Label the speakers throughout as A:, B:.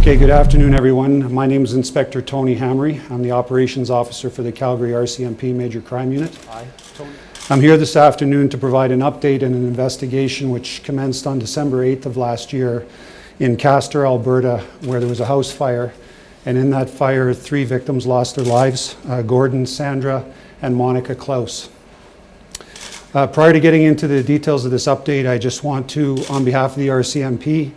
A: Okay, good afternoon, everyone. My name is Inspector Tony Hamry. I'm the Operations Officer for the Calgary RCMP Major Crime Unit.
B: Hi, Tony.
A: I'm here this afternoon to provide an update and an investigation which commenced on December 8th of last year in Castor, Alberta, where there was a house fire. And in that fire, 3 victims lost their lives, Gordon, Sandra, and Monica Klaus. Prior to getting into the details of this update, I just want to, on behalf of the RCMP,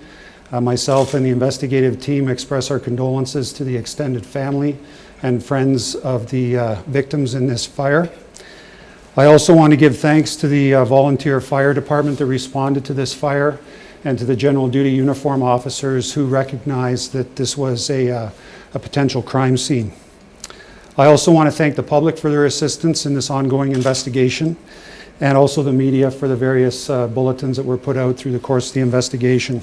A: myself and the investigative team, express our condolences to the extended family and friends of the victims in this fire. I also want to give thanks to the volunteer fire department that responded to this fire and to the general duty uniform officers who recognized that this was a potential crime scene. I also want to thank the public for their assistance in this ongoing investigation, and also the media for the various bulletins that were put out through the course of the investigation.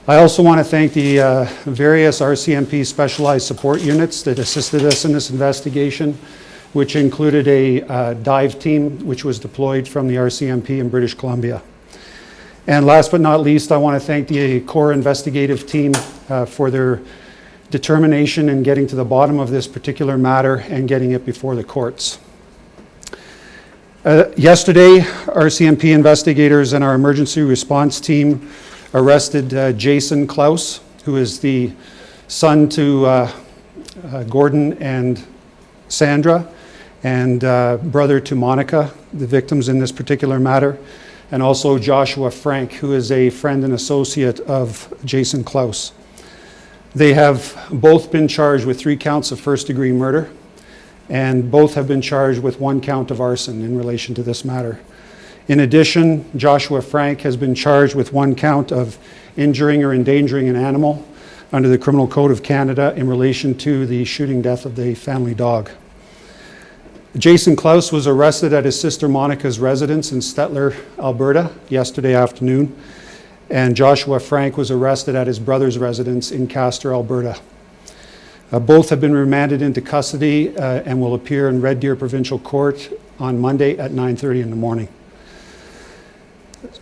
A: I also want to thank the various RCMP specialized support units that assisted us in this investigation, which included a dive team which was deployed from the RCMP in British Columbia. And last but not least, I want to thank the core investigative team for their determination in getting to the bottom of this particular matter and getting it before the courts. Yesterday, RCMP investigators and our emergency response team arrested Jason Klaus, who is the son to Gordon and Sandra, and brother to Monica, the victims in this particular matter, and also Joshua Frank, who is a friend and associate of Jason Klaus. They have both been charged with 3 counts of first-degree murder, and both have been charged with 1 count of arson in relation to this matter. In addition, Joshua Frank has been charged with 1 count of injuring or endangering an animal under the Criminal Code of Canada in relation to the shooting death of the family dog. Jason Klaus was arrested at his sister Monica's residence in Stettler, Alberta, yesterday afternoon, and Joshua Frank was arrested at his brother's residence in Castor, Alberta. Both have been remanded into custody and will appear in Red Deer Provincial Court on Monday at 9:30 in the morning.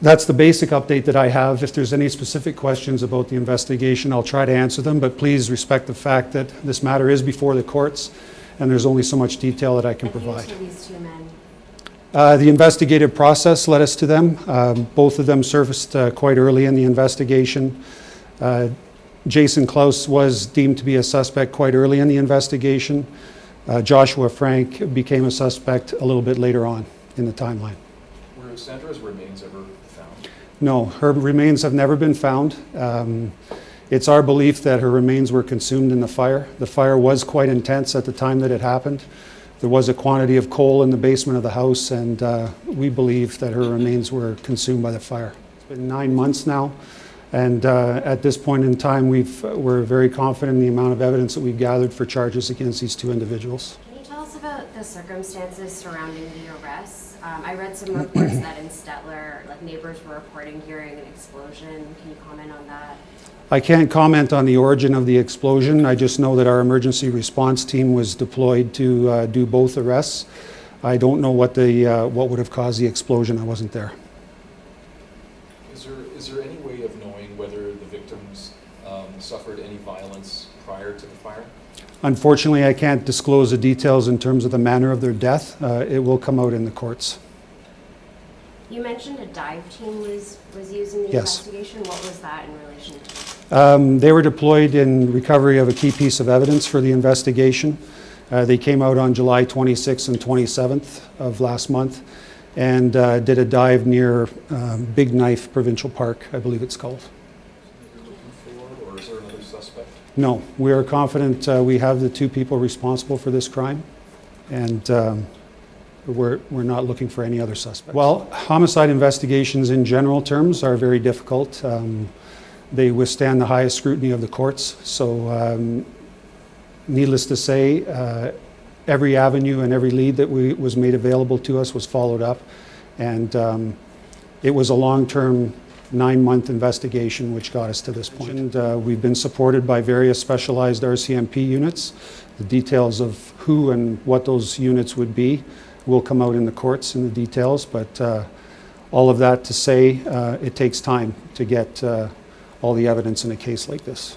A: That's the basic update that I have. If there's any specific questions about the investigation, I'll try to answer them, but please respect the fact that this matter is before the courts and there's only so much detail that I can provide.
C: These 2 men?
A: The investigative process led us to them. Both of them surfaced quite early in the investigation. Jason Klaus was deemed to be a suspect quite early in the investigation. Joshua Frank became a suspect a little bit later on in the timeline.
B: Were Sandra's remains ever found?
A: No, her remains have never been found. It's our belief that her remains were consumed in the fire. The fire was quite intense at the time that it happened. There was a quantity of coal in the basement of the house, and we believe that her remains were consumed by the fire. It's been 9 months now, and at this point in time, we're very confident in the amount of evidence that we've gathered for charges against these 2 individuals.
C: Can you tell us about the circumstances surrounding the arrests? I read some reports that in Stettler, neighbors were reporting hearing an explosion. Can you comment on that?
A: I can't comment on the origin of the explosion. I just know that our emergency response team was deployed to do both arrests. I don't know what would have caused the explosion. I wasn't there.
B: Is there any way of knowing whether the victims suffered any violence prior to the fire?
A: Unfortunately, I can't disclose the details in terms of the manner of their death. It will come out in the courts.
C: You mentioned a dive team was used in the
A: Yes.
C: investigation. What was that in relation to?
A: They were deployed in recovery of a key piece of evidence for the investigation. They came out on July 26th and 27th of last month and did a dive near Big Knife Provincial Park, I believe it's called.
B: Or is there another suspect?
A: No, we are confident we have the 2 people responsible for this crime, and we're not looking for any other suspects. Well, homicide investigations in general terms are very difficult. They withstand the highest scrutiny of the courts, so needless to say, every avenue and every lead that was made available to us was followed up, and it was a long-term 9-month investigation which got us to this point. We've been supported by various specialized RCMP units. The details of who and what those units would be will come out in the courts in the details, but all of that to say it takes time to get all the evidence in a case like this.